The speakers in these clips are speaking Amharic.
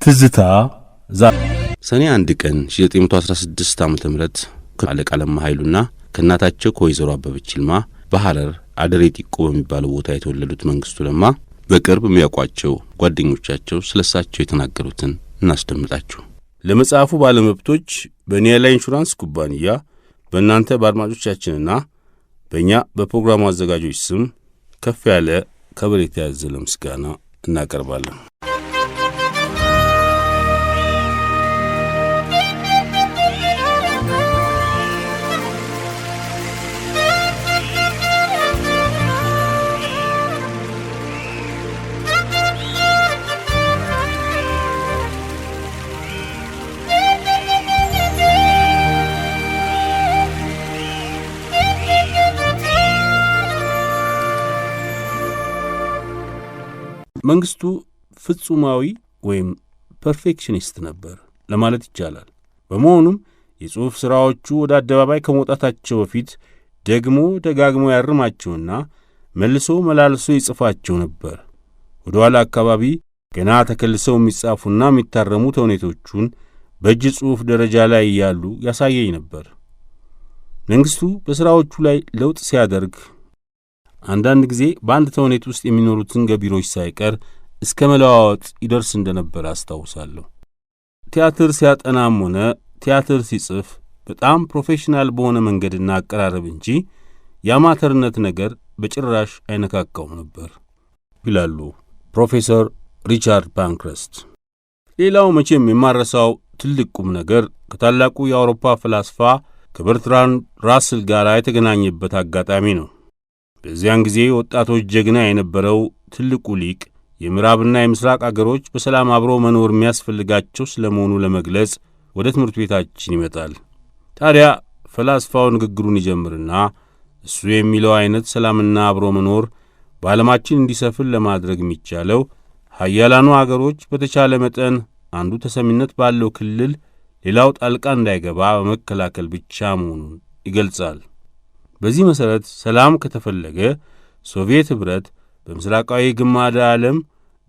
ትዝታ ሰኔ 1 ቀን 1916 ዓመተ ምህረት ከአለቃ ለማ ኃይሉና ከእናታቸው ከወይዘሮ አበበች ይልማ በሐረር አደሬ ጢቆ በሚባለው ቦታ የተወለዱት መንግስቱ ለማ በቅርብ የሚያውቋቸው ጓደኞቻቸው ስለሳቸው የተናገሩትን እናስደምጣችሁ። ለመጽሐፉ ባለመብቶች በኒያላ ኢንሹራንስ ኩባንያ በእናንተ በአድማጮቻችንና በእኛ በፕሮግራሙ አዘጋጆች ስም ከፍ ያለ ከበሬታ ያዘለ ምስጋና እናቀርባለን። መንግስቱ ፍጹማዊ ወይም ፐርፌክሽኒስት ነበር ለማለት ይቻላል። በመሆኑም የጽሑፍ ሥራዎቹ ወደ አደባባይ ከመውጣታቸው በፊት ደግሞ ደጋግሞ ያርማቸውና መልሶ መላልሶ ይጽፋቸው ነበር። ወደ ኋላ አካባቢ ገና ተከልሰው የሚጻፉና የሚታረሙ ተውኔቶቹን በእጅ ጽሑፍ ደረጃ ላይ እያሉ ያሳየኝ ነበር። መንግስቱ በሥራዎቹ ላይ ለውጥ ሲያደርግ አንዳንድ ጊዜ በአንድ ተውኔት ውስጥ የሚኖሩትን ገቢሮች ሳይቀር እስከ መለዋወጥ ይደርስ እንደነበር አስታውሳለሁ። ቲያትር ሲያጠናም ሆነ ቲያትር ሲጽፍ በጣም ፕሮፌሽናል በሆነ መንገድና አቀራረብ እንጂ የአማተርነት ነገር በጭራሽ አይነካካውም ነበር ይላሉ ፕሮፌሰር ሪቻርድ ባንክረስት። ሌላው መቼም የማረሳው ትልቅ ቁም ነገር ከታላቁ የአውሮፓ ፈላስፋ ከበርትራንድ ራስል ጋር የተገናኘበት አጋጣሚ ነው። በዚያን ጊዜ ወጣቶች ጀግና የነበረው ትልቁ ሊቅ የምዕራብና የምስራቅ አገሮች በሰላም አብሮ መኖር የሚያስፈልጋቸው ስለመሆኑ ለመግለጽ ወደ ትምህርት ቤታችን ይመጣል። ታዲያ ፈላስፋው ንግግሩን ይጀምርና እሱ የሚለው አይነት ሰላምና አብሮ መኖር በዓለማችን እንዲሰፍን ለማድረግ የሚቻለው ኃያላኑ አገሮች በተቻለ መጠን አንዱ ተሰሚነት ባለው ክልል ሌላው ጣልቃ እንዳይገባ በመከላከል ብቻ መሆኑን ይገልጻል። በዚህ መሠረት ሰላም ከተፈለገ ሶቪየት ኅብረት በምስራቃዊ ግማደ ዓለም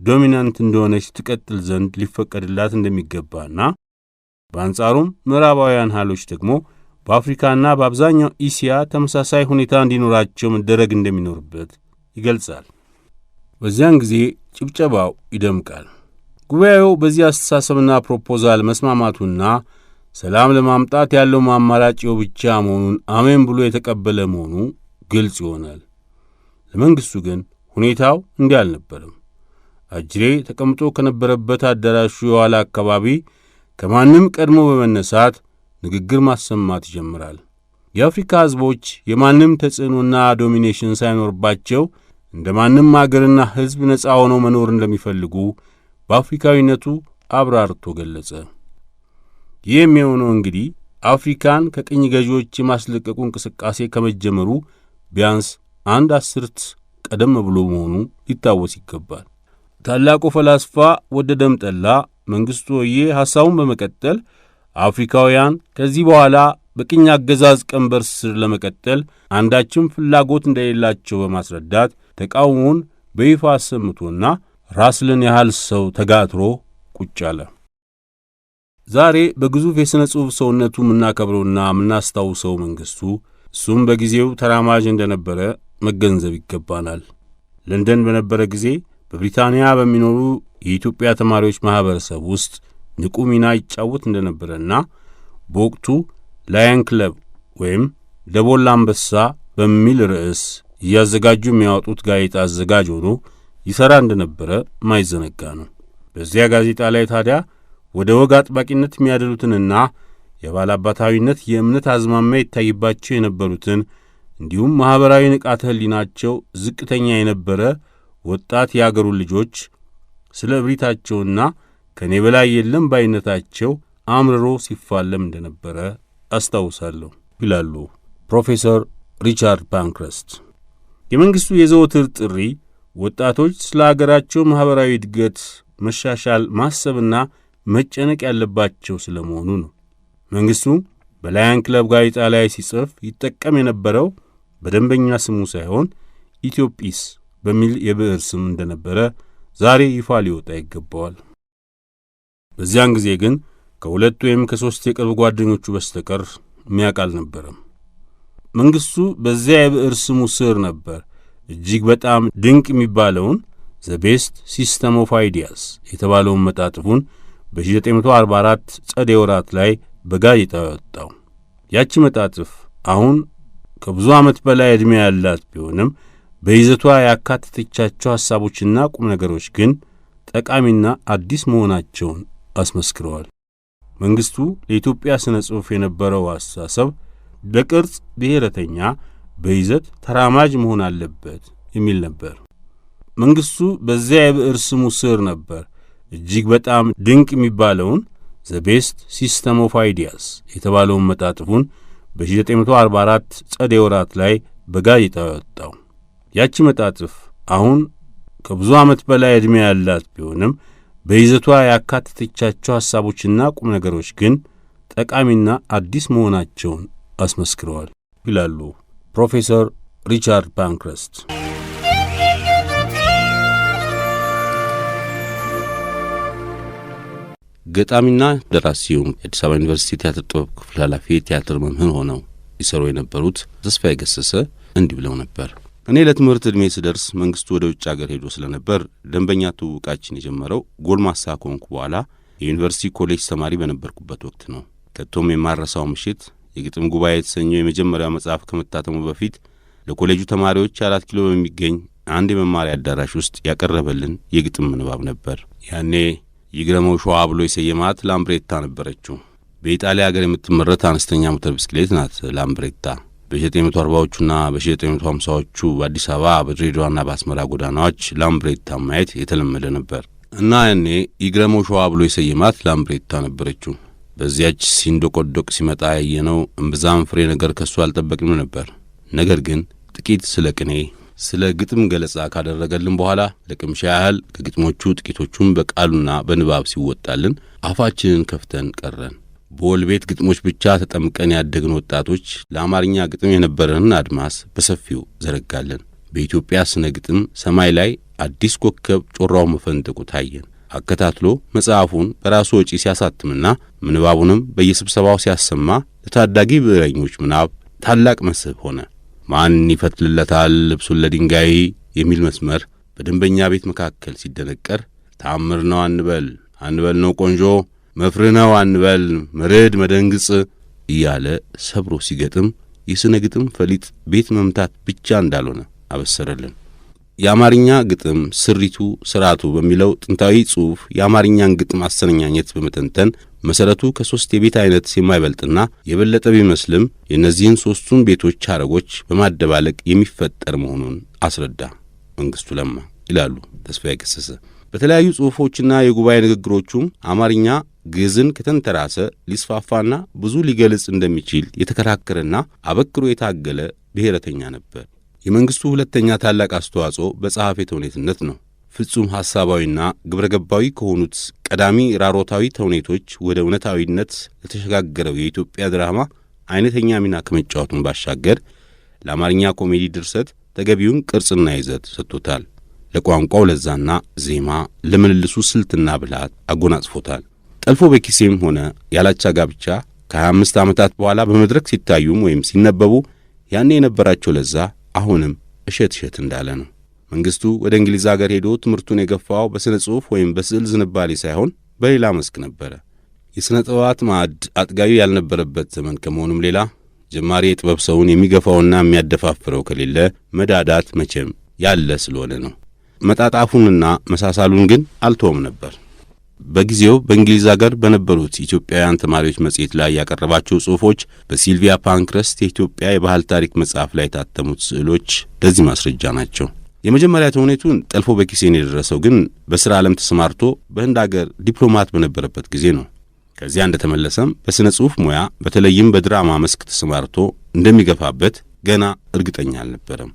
ዶሚናንት እንደሆነች ትቀጥል ዘንድ ሊፈቀድላት እንደሚገባና በአንጻሩም ምዕራባውያን ኃይሎች ደግሞ በአፍሪካና በአብዛኛው እስያ ተመሳሳይ ሁኔታ እንዲኖራቸው መደረግ እንደሚኖርበት ይገልጻል። በዚያን ጊዜ ጭብጨባው ይደምቃል። ጉባኤው በዚህ አስተሳሰብና ፕሮፖዛል መስማማቱና ሰላም ለማምጣት ያለው አማራጭው ብቻ መሆኑን አሜን ብሎ የተቀበለ መሆኑ ግልጽ ይሆናል። ለመንግስቱ ግን ሁኔታው እንዲህ አልነበረም። አጅሬ ተቀምጦ ከነበረበት አዳራሹ የኋላ አካባቢ ከማንም ቀድሞ በመነሳት ንግግር ማሰማት ይጀምራል። የአፍሪካ ሕዝቦች የማንም ተጽዕኖና ዶሚኔሽን ሳይኖርባቸው እንደ ማንም አገርና ሕዝብ ነፃ ሆነው መኖር እንደሚፈልጉ በአፍሪካዊነቱ አብራርቶ ገለጸ። ይህ የሚሆነው እንግዲህ አፍሪካን ከቅኝ ገዢዎች የማስለቀቁ እንቅስቃሴ ከመጀመሩ ቢያንስ አንድ አስርት ቀደም ብሎ መሆኑ ሊታወስ ይገባል። ታላቁ ፈላስፋ ወደደም ጠላ መንግስቱ ወዬ ሐሳቡን በመቀጠል አፍሪካውያን ከዚህ በኋላ በቅኝ አገዛዝ ቀንበር ስር ለመቀጠል አንዳችም ፍላጎት እንደሌላቸው በማስረዳት ተቃውሞውን በይፋ አሰምቶና ራስልን ያህል ሰው ተጋትሮ ቁጭ አለ። ዛሬ በግዙፍ የሥነ ጽሑፍ ሰውነቱ የምናከብረውና የምናስታውሰው መንግስቱ እሱም በጊዜው ተራማጅ እንደነበረ መገንዘብ ይገባናል። ለንደን በነበረ ጊዜ በብሪታንያ በሚኖሩ የኢትዮጵያ ተማሪዎች ማኅበረሰብ ውስጥ ንቁ ሚና ይጫወት እንደነበረና በወቅቱ ላየን ክለብ ወይም ደቦል አንበሳ በሚል ርዕስ እያዘጋጁ የሚያወጡት ጋዜጣ አዘጋጅ ሆኖ ይሠራ እንደነበረ ማይዘነጋ ነው። በዚያ ጋዜጣ ላይ ታዲያ ወደ ወግ አጥባቂነት የሚያደሉትንና የባላባታዊነት የእምነት አዝማሚያ ይታይባቸው የነበሩትን እንዲሁም ማኅበራዊ ንቃተ ሕሊናቸው ዝቅተኛ የነበረ ወጣት የአገሩ ልጆች ስለ እብሪታቸውና ከኔ በላይ የለም ባይነታቸው አምርሮ ሲፋለም እንደነበረ አስታውሳለሁ ይላሉ ፕሮፌሰር ሪቻርድ ባንክረስት። የመንግስቱ የዘወትር ጥሪ ወጣቶች ስለ አገራቸው ማኅበራዊ እድገት መሻሻል ማሰብና መጨነቅ ያለባቸው ስለመሆኑ ነው። መንግስቱ በላየን ክለብ ጋዜጣ ላይ ሲጽፍ ይጠቀም የነበረው በደንበኛ ስሙ ሳይሆን ኢትዮጲስ በሚል የብዕር ስም እንደነበረ ዛሬ ይፋ ሊወጣ ይገባዋል። በዚያን ጊዜ ግን ከሁለት ወይም ከሶስት የቅርብ ጓደኞቹ በስተቀር የሚያውቅ አልነበረም። መንግስቱ በዚያ የብዕር ስሙ ስር ነበር እጅግ በጣም ድንቅ የሚባለውን ዘ ቤስት ሲስተም ኦፍ አይዲያስ የተባለውን መጣጥፉን በ1944 ጸደይ ወራት ላይ በጋዜጣ ያወጣው። ያቺ መጣጥፍ አሁን ከብዙ ዓመት በላይ ዕድሜ ያላት ቢሆንም በይዘቷ ያካተተቻቸው ሐሳቦችና ቁም ነገሮች ግን ጠቃሚና አዲስ መሆናቸውን አስመስክረዋል። መንግስቱ ለኢትዮጵያ ስነ ጽሑፍ የነበረው አስተሳሰብ በቅርጽ ብሔረተኛ፣ በይዘት ተራማጅ መሆን አለበት የሚል ነበር። መንግስቱ በዚያ የብዕር ስሙ ስር ነበር እጅግ በጣም ድንቅ የሚባለውን ዘ ቤስት ሲስተም ኦፍ አይዲያስ የተባለውን መጣጥፉን በ1944 ጸደይ ወራት ላይ በጋዜጣ ያወጣው። ያቺ መጣጥፍ አሁን ከብዙ ዓመት በላይ ዕድሜ ያላት ቢሆንም በይዘቷ ያካተተቻቸው ሐሳቦችና ቁም ነገሮች ግን ጠቃሚና አዲስ መሆናቸውን አስመስክረዋል ይላሉ ፕሮፌሰር ሪቻርድ ፓንክረስት። ገጣሚና ደራሲው የአዲስ አበባ ዩኒቨርሲቲ ቲያትር ጥበብ ክፍል ኃላፊ ቲያትር መምህር ሆነው ይሰሩ የነበሩት ተስፋዬ ገሰሰ እንዲህ ብለው ነበር። እኔ ለትምህርት ዕድሜ ስደርስ መንግስቱ ወደ ውጭ አገር ሄዶ ስለነበር ደንበኛ ትውውቃችን የጀመረው ጎልማሳ ከሆንኩ በኋላ የዩኒቨርሲቲ ኮሌጅ ተማሪ በነበርኩበት ወቅት ነው። ከቶም የማረሳው ምሽት የግጥም ጉባኤ የተሰኘው የመጀመሪያው መጽሐፍ ከመታተሙ በፊት ለኮሌጁ ተማሪዎች 4 ኪሎ በሚገኝ አንድ የመማሪያ አዳራሽ ውስጥ ያቀረበልን የግጥም ምንባብ ነበር። ያኔ ይግረመው ሸዋ ብሎ የሰየማት ላምብሬታ ነበረችው። በኢጣሊያ ሀገር የምትመረት አነስተኛ ሞተር ብስክሌት ናት ላምብሬታ። በ1940ዎቹና በ1950ዎቹ በአዲስ አበባ በድሬዳዋና በአስመራ ጎዳናዎች ላምብሬታ ማየት የተለመደ ነበር እና ያኔ ይግረመው ሸዋ ብሎ የሰየማት ላምብሬታ ነበረችው። በዚያች ሲንዶቆዶቅ ሲመጣ ያየነው እምብዛም ፍሬ ነገር ከሱ አልጠበቅንም ነበር። ነገር ግን ጥቂት ስለ ቅኔ ስለ ግጥም ገለጻ ካደረገልን በኋላ ለቅምሻ ያህል ከግጥሞቹ ጥቂቶቹን በቃሉና በንባብ ሲወጣልን አፋችንን ከፍተን ቀረን። በወል ቤት ግጥሞች ብቻ ተጠምቀን ያደግን ወጣቶች ለአማርኛ ግጥም የነበረንን አድማስ በሰፊው ዘረጋለን። በኢትዮጵያ ስነ ግጥም ሰማይ ላይ አዲስ ኮከብ ጮራው መፈንጠቁ ታየን። አከታትሎ መጽሐፉን በራሱ ወጪ ሲያሳትምና ምንባቡንም በየስብሰባው ሲያሰማ ለታዳጊ ብዕረኞች ምናብ ታላቅ መስህብ ሆነ። ማን ይፈትልለታል ልብሱን ለድንጋይ የሚል መስመር በደንበኛ ቤት መካከል ሲደነቀር ታምር ነው አንበል ነው ቆንጆ መፍርህ ነው አንበል መርድ መደንግጽ እያለ ሰብሮ ሲገጥም የስነ ግጥም ፈሊጥ ቤት መምታት ብቻ እንዳልሆነ አበሰረልን። የአማርኛ ግጥም ስሪቱ ስርዓቱ በሚለው ጥንታዊ ጽሑፍ የአማርኛን ግጥም አሰነኛኘት በመተንተን መሰረቱ ከሶስት የቤት አይነት የማይበልጥና የበለጠ ቢመስልም የእነዚህን ሶስቱን ቤቶች ሐረጎች በማደባለቅ የሚፈጠር መሆኑን አስረዳ መንግስቱ ለማ ይላሉ ተስፋዬ ገሰሰ። በተለያዩ ጽሑፎችና የጉባኤ ንግግሮቹም አማርኛ ግዕዝን ከተንተራሰ ሊስፋፋና ብዙ ሊገልጽ እንደሚችል የተከራከረና አበክሮ የታገለ ብሔረተኛ ነበር። የመንግስቱ ሁለተኛ ታላቅ አስተዋጽኦ በጸሐፌ ተውኔትነት ነው። ፍጹም ሐሳባዊና ግብረገባዊ ከሆኑት ቀዳሚ ራሮታዊ ተውኔቶች ወደ እውነታዊነት ለተሸጋገረው የኢትዮጵያ ድራማ አይነተኛ ሚና ከመጫወቱን ባሻገር ለአማርኛ ኮሜዲ ድርሰት ተገቢውን ቅርጽና ይዘት ሰጥቶታል። ለቋንቋው ለዛና ዜማ፣ ለምልልሱ ስልትና ብልሃት አጎናጽፎታል። ጠልፎ በኪሴም ሆነ ያላቻ ጋብቻ ከ25 ዓመታት በኋላ በመድረክ ሲታዩም ወይም ሲነበቡ ያኔ የነበራቸው ለዛ አሁንም እሸት እንዳለ ነው። መንግስቱ ወደ እንግሊዝ አገር ሄዶ ትምህርቱን የገፋው በስነ ጽሑፍ ወይም በስዕል ዝንባሌ ሳይሆን በሌላ መስክ ነበረ። የሥነ ጥበባት ማዕድ አጥጋቢ ያልነበረበት ዘመን ከመሆኑም ሌላ ጀማሪ የጥበብ ሰውን የሚገፋውና የሚያደፋፍረው ከሌለ መዳዳት መቼም ያለ ስለሆነ ነው። መጣጣፉንና መሳሳሉን ግን አልተወም ነበር። በጊዜው በእንግሊዝ አገር በነበሩት ኢትዮጵያውያን ተማሪዎች መጽሔት ላይ ያቀረባቸው ጽሑፎች፣ በሲልቪያ ፓንክረስት የኢትዮጵያ የባህል ታሪክ መጽሐፍ ላይ የታተሙት ስዕሎች ለዚህ ማስረጃ ናቸው። የመጀመሪያ ተውኔቱን ጠልፎ በኪሴን የደረሰው ግን በሥራ ዓለም ተሰማርቶ በህንድ አገር ዲፕሎማት በነበረበት ጊዜ ነው። ከዚያ እንደተመለሰም በሥነ ጽሑፍ ሙያ በተለይም በድራማ መስክ ተሰማርቶ እንደሚገፋበት ገና እርግጠኛ አልነበረም።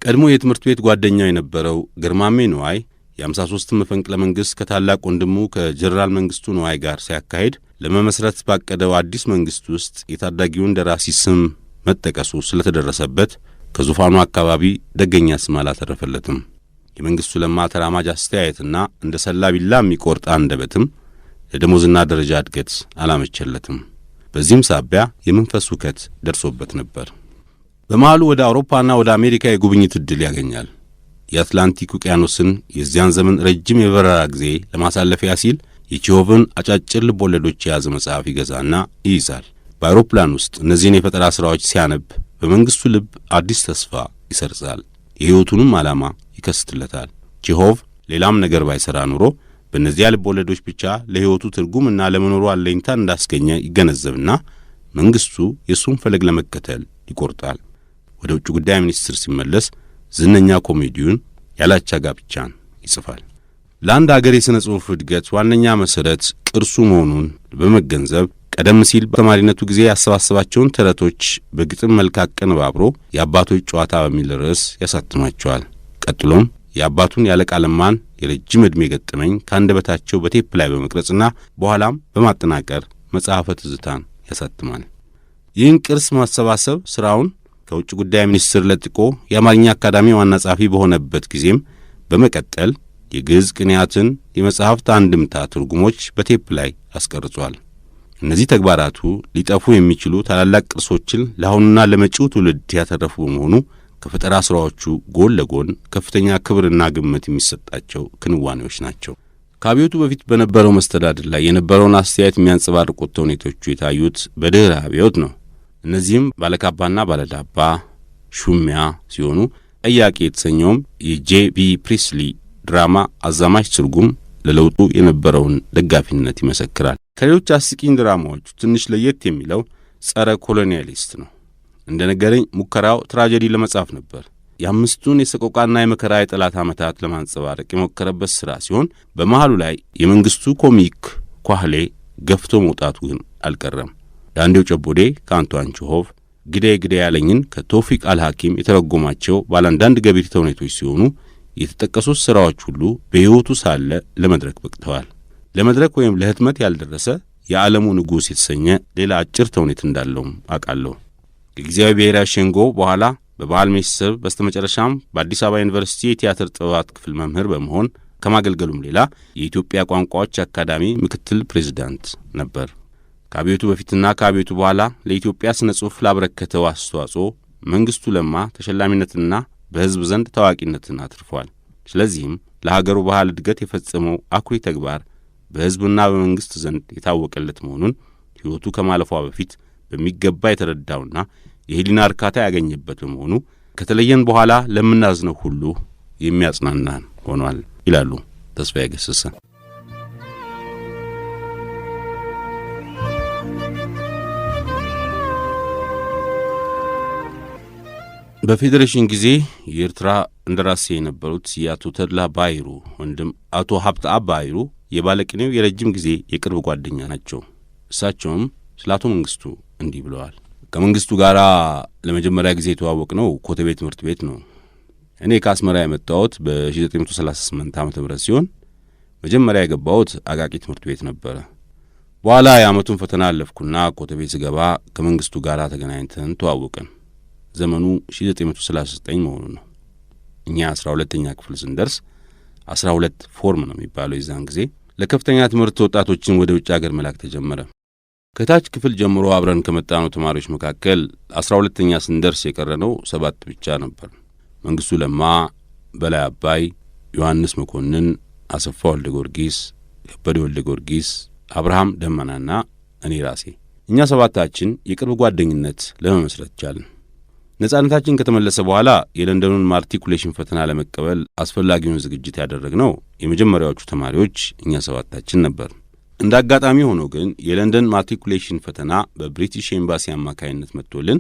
ቀድሞ የትምህርት ቤት ጓደኛው የነበረው ግርማሜ ነዋይ የ53 መፈንቅለ መንግሥት ከታላቅ ወንድሙ ከጀነራል መንግስቱ ነዋይ ጋር ሲያካሄድ ለመመስረት ባቀደው አዲስ መንግስት ውስጥ የታዳጊውን ደራሲ ስም መጠቀሱ ስለተደረሰበት ከዙፋኑ አካባቢ ደገኛ ስም አላተረፈለትም። የመንግስቱ ለማ ተራማጅ አስተያየትና እንደ ሰላቢላ የሚቆርጥ አንደበትም ለደሞዝና ደረጃ እድገት አላመቸለትም። በዚህም ሳቢያ የመንፈስ ውከት ደርሶበት ነበር። በመሃሉ ወደ አውሮፓና ወደ አሜሪካ የጉብኝት ዕድል ያገኛል። የአትላንቲክ ውቅያኖስን የዚያን ዘመን ረጅም የበረራ ጊዜ ለማሳለፊያ ሲል የቼሆቭን አጫጭር ልቦለዶች የያዘ መጽሐፍ ይገዛና ይይዛል። በአውሮፕላን ውስጥ እነዚህን የፈጠራ ሥራዎች ሲያነብ በመንግስቱ ልብ አዲስ ተስፋ ይሰርጻል። የሕይወቱንም ዓላማ ይከስትለታል። ቼሆቭ ሌላም ነገር ባይሠራ ኑሮ በእነዚያ ልቦለዶች ብቻ ለሕይወቱ ትርጉምና ለመኖሩ አለኝታ እንዳስገኘ ይገነዘብና መንግስቱ የእሱን ፈለግ ለመከተል ይቆርጣል። ወደ ውጭ ጉዳይ ሚኒስትር ሲመለስ ዝነኛ ኮሜዲውን ያላቻ ጋብቻን ይጽፋል። ለአንድ አገር የሥነ ጽሑፍ እድገት ዋነኛ መሠረት ቅርሱ መሆኑን በመገንዘብ ቀደም ሲል በተማሪነቱ ጊዜ ያሰባሰባቸውን ተረቶች በግጥም መልክ አቀነባብሮ የአባቶች ጨዋታ በሚል ርዕስ ያሳትማቸዋል። ቀጥሎም የአባቱን ያለቃ ለማን የረጅም ዕድሜ ገጠመኝ ከአንደበታቸው በቴፕ ላይ በመቅረጽና በኋላም በማጠናቀር መጽሐፈ ትዝታን ያሳትማል። ይህን ቅርስ ማሰባሰብ ሥራውን ከውጭ ጉዳይ ሚኒስትር ለጥቆ የአማርኛ አካዳሚ ዋና ጸሐፊ በሆነበት ጊዜም በመቀጠል የግዕዝ ቅኔያትን፣ የመጽሐፍት አንድምታ ትርጉሞች በቴፕ ላይ አስቀርጿል። እነዚህ ተግባራቱ ሊጠፉ የሚችሉ ታላላቅ ቅርሶችን ለአሁኑና ለመጪው ትውልድ ያተረፉ በመሆኑ ከፈጠራ ሥራዎቹ ጎን ለጎን ከፍተኛ ክብርና ግምት የሚሰጣቸው ክንዋኔዎች ናቸው። ከአብዮቱ በፊት በነበረው መስተዳድር ላይ የነበረውን አስተያየት የሚያንጸባርቁት ተውኔቶቹ የታዩት በድኅረ አብዮት ነው። እነዚህም ባለካባና ባለዳባ፣ ሹሚያ ሲሆኑ ጠያቂ የተሰኘውም የጄቢ ፕሪስሊ ድራማ አዛማች ትርጉም ለለውጡ የነበረውን ደጋፊነት ይመሰክራል። ከሌሎች አስቂኝ ድራማዎቹ ትንሽ ለየት የሚለው ጸረ ኮሎኒያሊስት ነው። እንደ ነገረኝ ሙከራው ትራጀዲ ለመጻፍ ነበር። የአምስቱን የሰቆቃና የመከራ የጠላት ዓመታት ለማንጸባረቅ የሞከረበት ሥራ ሲሆን በመሃሉ ላይ የመንግስቱ ኮሚክ ኳህሌ ገፍቶ መውጣቱ ግን አልቀረም። ዳንዴው ጨቦዴ ከአንቷን ቼሆቭ፣ ግዴ ግዴ ያለኝን ከቶፊቅ አልሐኪም የተረጎማቸው ባላንዳንድ ገቢር ተውኔቶች ሲሆኑ የተጠቀሱት ሥራዎች ሁሉ በሕይወቱ ሳለ ለመድረክ በቅተዋል። ለመድረክ ወይም ለህትመት ያልደረሰ የዓለሙ ንጉሥ የተሰኘ ሌላ አጭር ተውኔት እንዳለውም አውቃለሁ። ከጊዜያዊ ብሔራዊ ሸንጎ በኋላ በባህል ሚኒስቴር በስተመጨረሻም በአዲስ አበባ ዩኒቨርሲቲ የቲያትር ጥበባት ክፍል መምህር በመሆን ከማገልገሉም ሌላ የኢትዮጵያ ቋንቋዎች አካዳሚ ምክትል ፕሬዝዳንት ነበር። ከአብዮቱ በፊትና ከአብዮቱ በኋላ ለኢትዮጵያ ስነ ጽሑፍ ላበረከተው አስተዋጽኦ መንግስቱ ለማ ተሸላሚነትና በሕዝብ ዘንድ ታዋቂነትን አትርፏል። ስለዚህም ለሀገሩ ባህል እድገት የፈጸመው አኩሪ ተግባር በሕዝብና በመንግስት ዘንድ የታወቀለት መሆኑን ሕይወቱ ከማለፏ በፊት በሚገባ የተረዳውና የህሊና እርካታ ያገኘበት በመሆኑ ከተለየን በኋላ ለምናዝነው ሁሉ የሚያጽናናን ሆኗል ይላሉ ተስፋዬ ገሰሰ። በፌዴሬሽን ጊዜ የኤርትራ እንደራሴ የነበሩት የአቶ ተድላ ባይሩ ወንድም አቶ ሀብተአብ ባይሩ የባለቅኔው የረጅም ጊዜ የቅርብ ጓደኛ ናቸው። እሳቸውም ስለ አቶ መንግስቱ እንዲህ ብለዋል። ከመንግስቱ ጋር ለመጀመሪያ ጊዜ የተዋወቅነው ኮተቤ ትምህርት ቤት ነው። እኔ ከአስመራ የመጣሁት በ1938 ዓ.ም ሲሆን መጀመሪያ የገባሁት አቃቂ ትምህርት ቤት ነበረ። በኋላ የዓመቱን ፈተና አለፍኩና ኮተቤ ስገባ ከመንግስቱ ጋር ተገናኝተን ተዋወቅን። ዘመኑ 1939 መሆኑ ነው። እኛ 12ኛ ክፍል ስንደርስ 12 ፎርም ነው የሚባለው የዛን ጊዜ ለከፍተኛ ትምህርት ወጣቶችን ወደ ውጭ ሀገር መላክ ተጀመረ። ከታች ክፍል ጀምሮ አብረን ከመጣነው ተማሪዎች መካከል 12ኛ ስንደርስ የቀረነው 7 ብቻ ነበር። መንግስቱ ለማ፣ በላይ አባይ፣ ዮሐንስ መኮንን፣ አሰፋ ወልደ ጊዮርጊስ፣ ከበደ ወልደ ጊዮርጊስ፣ አብርሃም ደመናና እኔ ራሴ እኛ 7ታችን የቅርብ ጓደኝነት ለመመስረት ቻልን። ነጻነታችን ከተመለሰ በኋላ የለንደኑን ማርቲኩሌሽን ፈተና ለመቀበል አስፈላጊውን ዝግጅት ያደረግነው የመጀመሪያዎቹ ተማሪዎች እኛ 7ታችን ነበር። እንደ አጋጣሚ ሆኖ ግን የለንደን ማርቲኩሌሽን ፈተና በብሪቲሽ ኤምባሲ አማካይነት መጥቶልን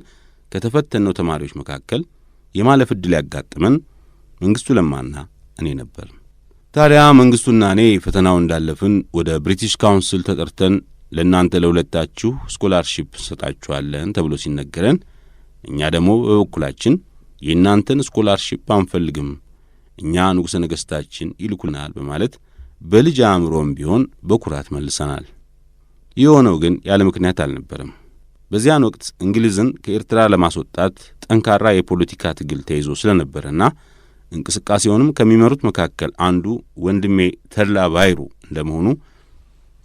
ከተፈተነው ተማሪዎች መካከል የማለፍ ዕድል ያጋጠመን መንግስቱ ለማና እኔ ነበር። ታዲያ መንግስቱና እኔ ፈተናው እንዳለፍን ወደ ብሪቲሽ ካውንስል ተጠርተን ለእናንተ ለሁለታችሁ ስኮላርሺፕ እንሰጣችኋለን ተብሎ ሲነገረን እኛ ደግሞ በበኩላችን የእናንተን ስኮላርሺፕ አንፈልግም፣ እኛ ንጉሠ ነገሥታችን ይልኩናል በማለት በልጅ አእምሮም ቢሆን በኩራት መልሰናል። የሆነው ግን ያለ ምክንያት አልነበረም። በዚያን ወቅት እንግሊዝን ከኤርትራ ለማስወጣት ጠንካራ የፖለቲካ ትግል ተይዞ ስለነበረና እንቅስቃሴውንም ከሚመሩት መካከል አንዱ ወንድሜ ተድላ ባይሩ እንደመሆኑ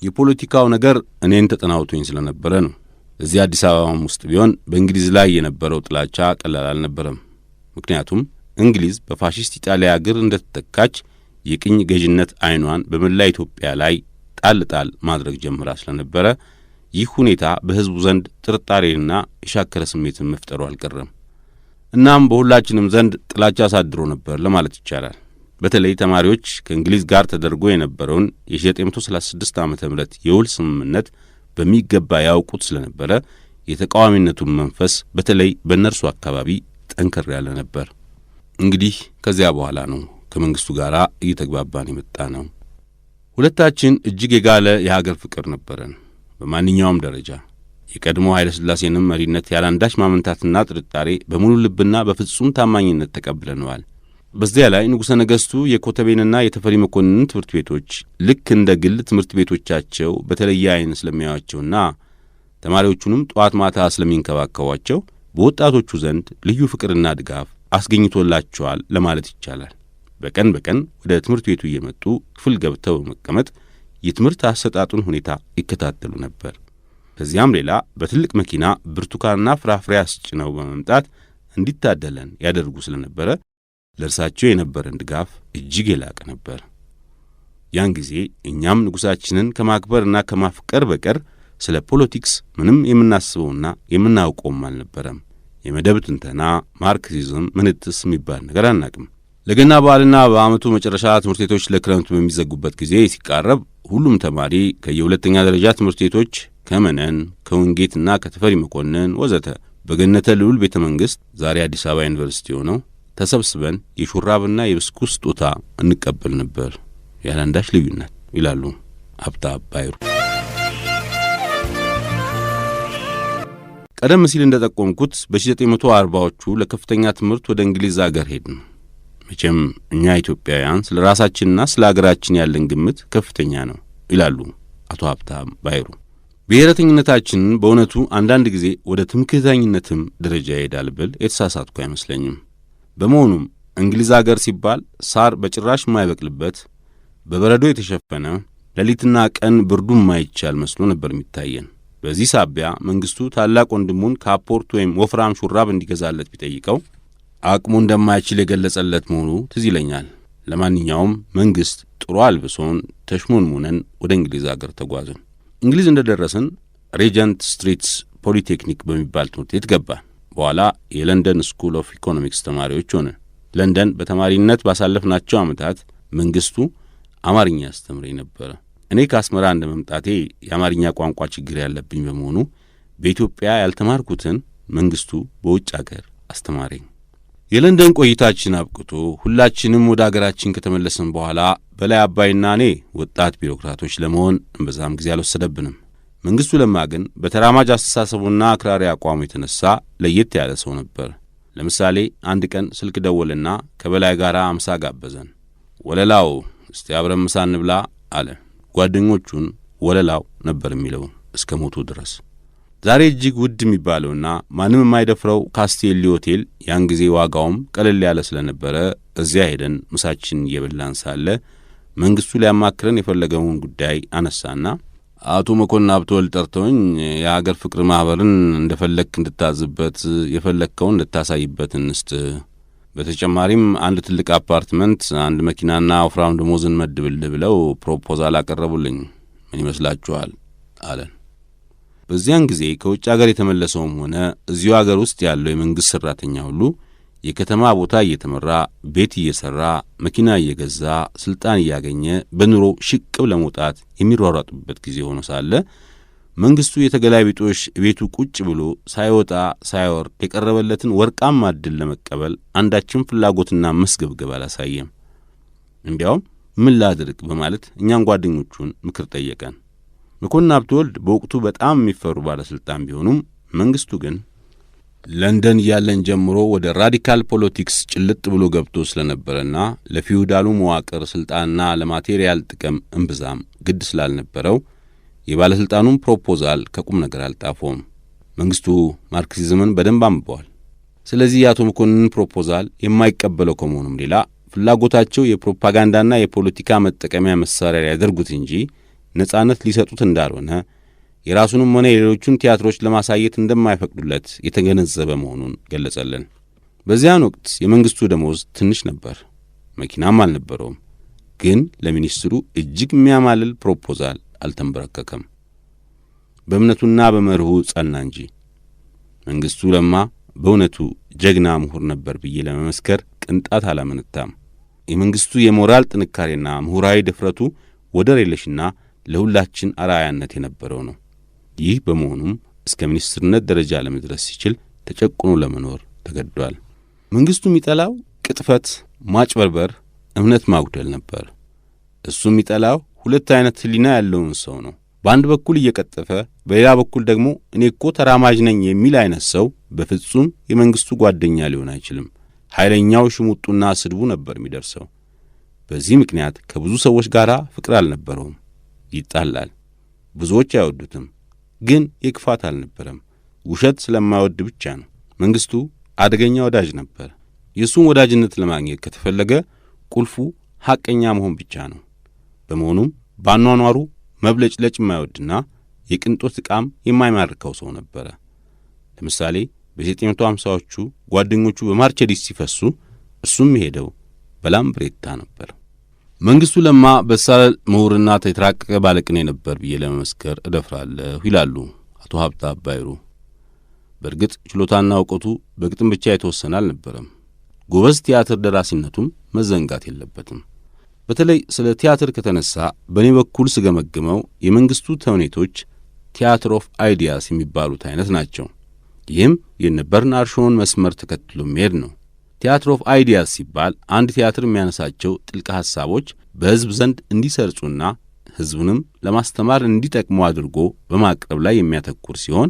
የፖለቲካው ነገር እኔን ተጠናውቶኝ ስለነበረ ነው። እዚህ አዲስ አበባም ውስጥ ቢሆን በእንግሊዝ ላይ የነበረው ጥላቻ ቀላል አልነበረም። ምክንያቱም እንግሊዝ በፋሺስት ኢጣሊያ እግር እንደተተካች የቅኝ ገዥነት ዓይኗን በመላ ኢትዮጵያ ላይ ጣል ማድረግ ጀምራ ስለነበረ ይህ ሁኔታ በሕዝቡ ዘንድ ጥርጣሬና የሻከረ ስሜትን መፍጠሩ አልቀረም። እናም በሁላችንም ዘንድ ጥላቻ አሳድሮ ነበር ለማለት ይቻላል። በተለይ ተማሪዎች ከእንግሊዝ ጋር ተደርጎ የነበረውን የ1936 ዓመተ ምህረት የውል ስምምነት በሚገባ ያውቁት ስለነበረ የተቃዋሚነቱን መንፈስ በተለይ በእነርሱ አካባቢ ጠንከር ያለ ነበር። እንግዲህ ከዚያ በኋላ ነው ከመንግስቱ ጋር እየተግባባን የመጣ ነው። ሁለታችን እጅግ የጋለ የሀገር ፍቅር ነበረን። በማንኛውም ደረጃ የቀድሞ ኃይለ ሥላሴንም መሪነት ያላንዳች ማመንታትና ጥርጣሬ በሙሉ ልብና በፍጹም ታማኝነት ተቀብለነዋል። በዚያ ላይ ንጉሠ ነገሥቱ የኮተቤንና የተፈሪ መኮንንን ትምህርት ቤቶች ልክ እንደ ግል ትምህርት ቤቶቻቸው በተለየ ዓይን ስለሚያዩአቸውና ተማሪዎቹንም ጠዋት ማታ ስለሚንከባከቧቸው በወጣቶቹ ዘንድ ልዩ ፍቅርና ድጋፍ አስገኝቶላቸዋል ለማለት ይቻላል። በቀን ወደ ትምህርት ቤቱ እየመጡ ክፍል ገብተው በመቀመጥ የትምህርት አሰጣጡን ሁኔታ ይከታተሉ ነበር። ከዚያም ሌላ በትልቅ መኪና ብርቱካንና ፍራፍሬ አስጭነው በመምጣት እንዲታደለን ያደርጉ ስለነበረ ለእርሳቸው የነበረን ድጋፍ እጅግ የላቀ ነበር። ያን ጊዜ እኛም ንጉሣችንን ከማክበርና ከማፍቀር በቀር ስለ ፖለቲክስ ምንም የምናስበውና የምናውቀውም አልነበረም። የመደብ ትንተና፣ ማርክሲዝም፣ ምንትስ የሚባል ነገር አናቅም። ለገና በዓልና በዓመቱ መጨረሻ ትምህርት ቤቶች ለክረምት በሚዘጉበት ጊዜ ሲቃረብ ሁሉም ተማሪ ከየሁለተኛ ደረጃ ትምህርት ቤቶች ከመነን፣ ከውንጌትና ከተፈሪ መኮንን ወዘተ በገነተ ልዑል ቤተ መንግሥት ዛሬ አዲስ አበባ ዩኒቨርሲቲ ሆነው ተሰብስበን የሹራብና የብስኩት ስጦታ እንቀበል ነበር ያላንዳች ልዩነት ይላሉ ሀብታ ባይሩ። ቀደም ሲል እንደጠቆምኩት በ1940ዎቹ ለከፍተኛ ትምህርት ወደ እንግሊዝ አገር ሄድን። መቼም እኛ ኢትዮጵያውያን ስለ ራሳችንና ስለ አገራችን ያለን ግምት ከፍተኛ ነው ይላሉ አቶ ሀብታ ባይሩ። ብሔረተኝነታችንን በእውነቱ አንዳንድ ጊዜ ወደ ትምክህተኝነትም ደረጃ ይሄዳል ብል የተሳሳትኩ አይመስለኝም። በመሆኑም እንግሊዝ አገር ሲባል ሳር በጭራሽ የማይበቅልበት በበረዶ የተሸፈነ ሌሊትና ቀን ብርዱ የማይቻል መስሎ ነበር የሚታየን። በዚህ ሳቢያ መንግስቱ ታላቅ ወንድሙን ካፖርት ወይም ወፍራም ሹራብ እንዲገዛለት ቢጠይቀው አቅሙ እንደማይችል የገለጸለት መሆኑ ትዝ ይለኛል። ለማንኛውም መንግስት ጥሩ አልብሶን ተሽሞንሙነን ወደ እንግሊዝ አገር ተጓዝን። እንግሊዝ እንደደረስን ሬጀንት ስትሪትስ ፖሊቴክኒክ በሚባል ትምህርት ቤት ገባን። በኋላ የለንደን ስኩል ኦፍ ኢኮኖሚክስ ተማሪዎች ሆነ። ለንደን በተማሪነት ባሳለፍናቸው ዓመታት መንግስቱ አማርኛ ያስተምረኝ ነበረ። እኔ ከአስመራ እንደ መምጣቴ የአማርኛ ቋንቋ ችግር ያለብኝ በመሆኑ በኢትዮጵያ ያልተማርኩትን መንግስቱ በውጭ አገር አስተማረኝ። የለንደን ቆይታችን አብቅቶ ሁላችንም ወደ አገራችን ከተመለስን በኋላ በላይ አባይና እኔ ወጣት ቢሮክራቶች ለመሆን እምብዛም ጊዜ አልወሰደብንም። መንግስቱ ለማ ግን በተራማጅ አስተሳሰቡና አክራሪ አቋሙ የተነሳ ለየት ያለ ሰው ነበር። ለምሳሌ አንድ ቀን ስልክ ደወልና ከበላይ ጋር አምሳ ጋበዘን። ወለላው እስቲ አብረን ምሳ እንብላ አለ። ጓደኞቹን ወለላው ነበር የሚለው እስከ ሞቱ ድረስ። ዛሬ እጅግ ውድ የሚባለውና ማንም የማይደፍረው ካስቴሊ ሆቴል ያን ጊዜ ዋጋውም ቀለል ያለ ስለነበረ እዚያ ሄደን ምሳችን እየበላን ሳለ መንግስቱ ሊያማክረን የፈለገውን ጉዳይ አነሳና አቶ መኮንን ሀብተወልድ ጠርተውኝ የሀገር ፍቅር ማህበርን እንደፈለክ እንድታዝበት የፈለከውን እንድታሳይበት እንስት፣ በተጨማሪም አንድ ትልቅ አፓርትመንት፣ አንድ መኪናና ወፍራም ደሞዝን መድብልህ ብለው ፕሮፖዛል አቀረቡልኝ። ምን ይመስላችኋል አለን። በዚያን ጊዜ ከውጭ አገር የተመለሰውም ሆነ እዚሁ አገር ውስጥ ያለው የመንግስት ሰራተኛ ሁሉ የከተማ ቦታ እየተመራ ቤት እየሰራ መኪና እየገዛ ስልጣን እያገኘ በኑሮ ሽቅብ ለመውጣት የሚሯሯጥበት ጊዜ ሆኖ ሳለ መንግስቱ የተገላቢጦሽ ቤቱ ቁጭ ብሎ ሳይወጣ ሳይወርድ የቀረበለትን ወርቃማ ዕድል ለመቀበል አንዳችም ፍላጎትና መስገብገብ አላሳየም። እንዲያውም ምን ላድርግ በማለት እኛን ጓደኞቹን ምክር ጠየቀን። መኮንን ሀብተወልድ በወቅቱ በጣም የሚፈሩ ባለስልጣን ቢሆኑም መንግስቱ ግን ለንደን ያለን ጀምሮ ወደ ራዲካል ፖለቲክስ ጭልጥ ብሎ ገብቶ ስለነበረና ለፊውዳሉ መዋቅር ስልጣንና ለማቴሪያል ጥቅም እምብዛም ግድ ስላልነበረው የባለስልጣኑን ፕሮፖዛል ከቁም ነገር አልጣፎም። መንግስቱ ማርክሲዝምን በደንብ አንብበዋል። ስለዚህ የአቶ መኮንንን ፕሮፖዛል የማይቀበለው ከመሆኑም ሌላ ፍላጎታቸው የፕሮፓጋንዳና የፖለቲካ መጠቀሚያ መሳሪያ ያደርጉት እንጂ ነጻነት ሊሰጡት እንዳልሆነ የራሱንም ሆነ የሌሎቹን ቲያትሮች ለማሳየት እንደማይፈቅዱለት የተገነዘበ መሆኑን ገለጸልን። በዚያን ወቅት የመንግስቱ ደሞዝ ትንሽ ነበር፣ መኪናም አልነበረውም። ግን ለሚኒስትሩ እጅግ የሚያማልል ፕሮፖዛል አልተንበረከከም። በእምነቱና በመርሁ ጸና እንጂ። መንግስቱ ለማ በእውነቱ ጀግና ምሁር ነበር ብዬ ለመመስከር ቅንጣት አላመነታም። የመንግስቱ የሞራል ጥንካሬና ምሁራዊ ድፍረቱ ወደር የለሽና ለሁላችን አርአያነት የነበረው ነው። ይህ በመሆኑም እስከ ሚኒስትርነት ደረጃ ለመድረስ ሲችል ተጨቁኖ ለመኖር ተገዷል። መንግስቱ የሚጠላው ቅጥፈት፣ ማጭበርበር፣ እምነት ማጉደል ነበር። እሱ የሚጠላው ሁለት አይነት ህሊና ያለውን ሰው ነው። በአንድ በኩል እየቀጠፈ በሌላ በኩል ደግሞ እኔ እኮ ተራማጅ ነኝ የሚል አይነት ሰው በፍጹም የመንግስቱ ጓደኛ ሊሆን አይችልም። ኃይለኛው ሽሙጡና ስድቡ ነበር የሚደርሰው። በዚህ ምክንያት ከብዙ ሰዎች ጋር ፍቅር አልነበረውም። ይጣላል። ብዙዎች አይወዱትም። ግን የክፋት አልነበረም። ውሸት ስለማይወድ ብቻ ነው። መንግስቱ አደገኛ ወዳጅ ነበር። የእሱን ወዳጅነት ለማግኘት ከተፈለገ ቁልፉ ሐቀኛ መሆን ብቻ ነው። በመሆኑም ባኗኗሩ መብለጭለጭ የማይወድና የቅንጦት ዕቃም የማይማርከው ሰው ነበረ። ለምሳሌ በ1950ዎቹ ጓደኞቹ በማርቸዲስ ሲፈሱ እሱም ሄደው በላምብሬታ ነበር። መንግስቱ ለማ በሳል ምሁርና የተራቀቀ ባለቅኔ ነበር ብዬ ለመመስከር እደፍራለሁ ይላሉ አቶ ሀብታም ባይሩ። በእርግጥ ችሎታና እውቀቱ በግጥም ብቻ የተወሰነ አልነበረም። ጎበዝ ቲያትር ደራሲነቱም መዘንጋት የለበትም። በተለይ ስለ ቲያትር ከተነሳ በእኔ በኩል ስገመግመው የመንግስቱ ተውኔቶች ቲያትር ኦፍ አይዲያስ የሚባሉት አይነት ናቸው። ይህም የነ በርናርድ ሾውን መስመር ተከትሎ መሄድ ነው። ቲያትር ኦፍ አይዲያስ ሲባል አንድ ቲያትር የሚያነሳቸው ጥልቅ ሐሳቦች በሕዝብ ዘንድ እንዲሰርጹና ሕዝቡንም ለማስተማር እንዲጠቅሙ አድርጎ በማቅረብ ላይ የሚያተኩር ሲሆን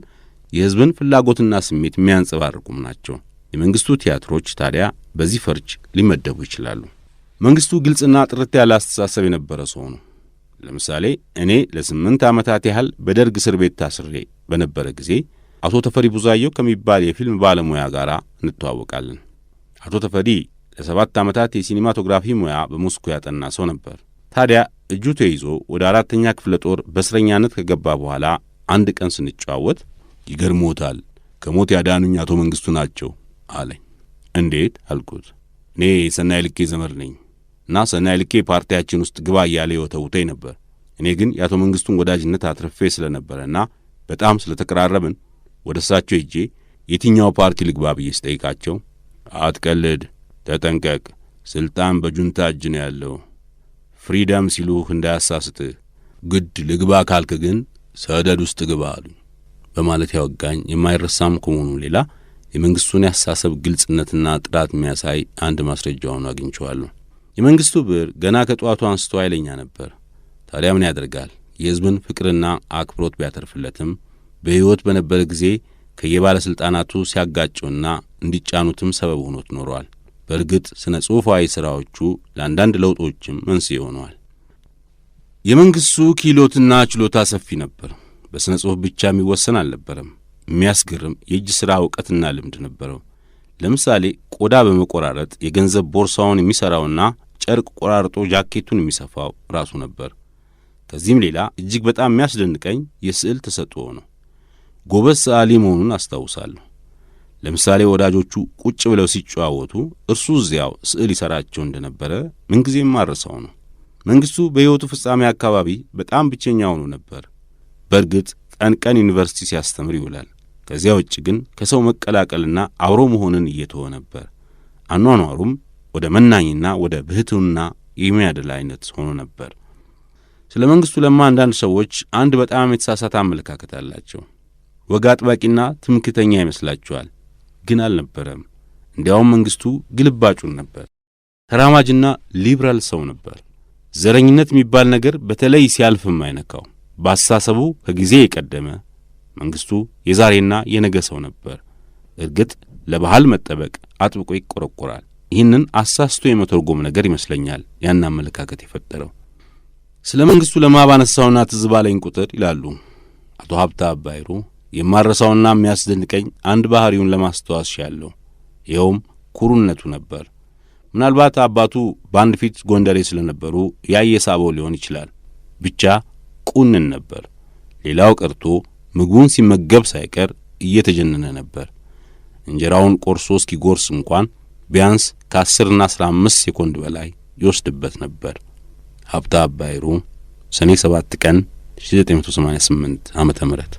የሕዝብን ፍላጎትና ስሜት የሚያንጸባርቁም ናቸው። የመንግስቱ ቲያትሮች ታዲያ በዚህ ፈርጅ ሊመደቡ ይችላሉ። መንግስቱ ግልጽና ጥርት ያለ አስተሳሰብ የነበረ ሰው ነው። ለምሳሌ እኔ ለ8 ዓመታት ያህል በደርግ እስር ቤት ታስሬ በነበረ ጊዜ አቶ ተፈሪ ቡዛየው ከሚባል የፊልም ባለሙያ ጋር እንተዋወቃለን። አቶ ተፈሪ ለ7 ዓመታት የሲኒማቶግራፊ ሙያ በሞስኮ ያጠና ሰው ነበር። ታዲያ እጁ ተይዞ ወደ 4ኛ ክፍለ ጦር በእስረኛነት ከገባ በኋላ አንድ ቀን ስንጨዋወት ይገርሞታል፣ ከሞት ያዳኑኝ አቶ መንግስቱ ናቸው አለኝ። እንዴት አልኩት። እኔ ሰናይ ልኬ ዘመድ ነኝ እና ሰናይ ልኬ ፓርቲያችን ውስጥ ግባ እያለ ይወተውተኝ ነበር። እኔ ግን የአቶ መንግስቱን ወዳጅነት አትርፌ ስለነበረና በጣም ስለተቀራረብን ወደ እሳቸው ሄጄ የትኛው ፓርቲ ልግባ ብዬ ስጠይቃቸው አትቀልድ፣ ተጠንቀቅ፣ ስልጣን በጁንታ እጅ ነው ያለው፣ ፍሪደም ሲሉህ እንዳያሳስትህ፣ ግድ ልግባ ካልክ ግን ሰደድ ውስጥ ግባ አሉኝ በማለት ያወጋኝ የማይረሳም ከመሆኑ ሌላ የመንግስቱን ያሳሰብ ግልጽነትና ጥራት የሚያሳይ አንድ ማስረጃ ሆኖ አግኝቼዋለሁ። የመንግስቱ ብር ገና ከጧቱ አንስቶ ኃይለኛ ነበር። ታዲያ ምን ያደርጋል? የሕዝብን ፍቅርና አክብሮት ቢያተርፍለትም በሕይወት በነበረ ጊዜ ከየባለሥልጣናቱ ሲያጋጩና እንዲጫኑትም ሰበብ ሆኖት ኖሯል። በእርግጥ ስነ ጽሑፋዊ ሥራዎቹ ለአንዳንድ ለውጦችም መንስኤ ሆነዋል። የመንግስቱ ኪሎትና ችሎታ ሰፊ ነበር። በስነ ጽሑፍ ብቻ የሚወሰን አልነበረም። የሚያስገርም የእጅ ሥራ ዕውቀትና ልምድ ነበረው። ለምሳሌ ቆዳ በመቆራረጥ የገንዘብ ቦርሳውን የሚሠራውና ጨርቅ ቆራርጦ ጃኬቱን የሚሰፋው ራሱ ነበር። ከዚህም ሌላ እጅግ በጣም የሚያስደንቀኝ የስዕል ተሰጥኦ ነው። ጎበዝ ሰዓሊ መሆኑን አስታውሳለሁ። ለምሳሌ ወዳጆቹ ቁጭ ብለው ሲጨዋወቱ እርሱ እዚያው ስዕል ይሠራቸው እንደነበረ ምንጊዜም ማረሳው ነው። መንግስቱ በሕይወቱ ፍጻሜ አካባቢ በጣም ብቸኛ ሆኖ ነበር። በእርግጥ ቀን ቀን ዩኒቨርሲቲ ሲያስተምር ይውላል። ከዚያ ውጭ ግን ከሰው መቀላቀልና አብሮ መሆንን እየተወ ነበር። አኗኗሩም ወደ መናኝና ወደ ብህትውና የሚያደላ አይነት ሆኖ ነበር። ስለ መንግስቱ ለማ አንዳንድ ሰዎች አንድ በጣም የተሳሳተ አመለካከት አላቸው። ወግ አጥባቂና ትምክተኛ ይመስላቸዋል። ግን አልነበረም። እንዲያውም መንግስቱ ግልባጩን ነበር። ተራማጅና ሊብራል ሰው ነበር። ዘረኝነት የሚባል ነገር በተለይ ሲያልፍም አይነካው። በአስተሳሰቡ ከጊዜ የቀደመ መንግስቱ የዛሬና የነገ ሰው ነበር። እርግጥ ለባህል መጠበቅ አጥብቆ ይቆረቆራል። ይህንን አሳስቶ የመተርጎም ነገር ይመስለኛል ያን አመለካከት የፈጠረው። ስለ መንግስቱ ለማ ባነሳውና ትዝ ባለኝ ቁጥር ይላሉ አቶ ሀብታም ባይሩ፣ የማረሳውና የሚያስደንቀኝ አንድ ባህሪውን ለማስተዋስ ሻለሁ። ይኸውም ኩሩነቱ ነበር። ምናልባት አባቱ በአንድ ፊት ጎንደሬ ስለነበሩ ያየሳበው ሊሆን ይችላል። ብቻ ቁንን ነበር። ሌላው ቀርቶ ምግቡን ሲመገብ ሳይቀር እየተጀነነ ነበር። እንጀራውን ቆርሶ እስኪጎርስ እንኳን ቢያንስ ከ10 እና 15 ሴኮንድ በላይ ይወስድበት ነበር። ሀብተ አባይሩ ሰኔ 7 ቀን 1988 ዓመተ ምህረት